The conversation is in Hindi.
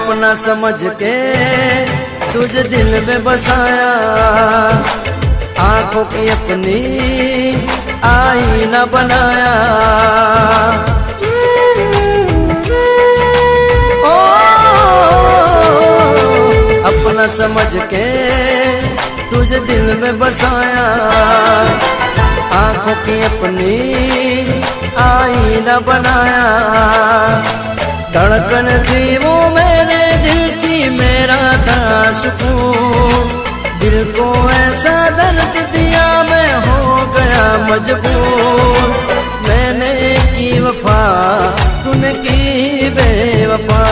अपना समझ के तुझे दिल में बसाया, आंखों की अपनी आईना बनाया। ओ अपना समझ के तुझे दिल में बसाया, आंखों की अपनी आईना बनाया। धड़कन थी वो मेरे दिल की, मेरा था सुकून। दिल को ऐसा दर्द दिया, मैं हो गया मजबूर। मैंने की वफा, तूने की बेवफा।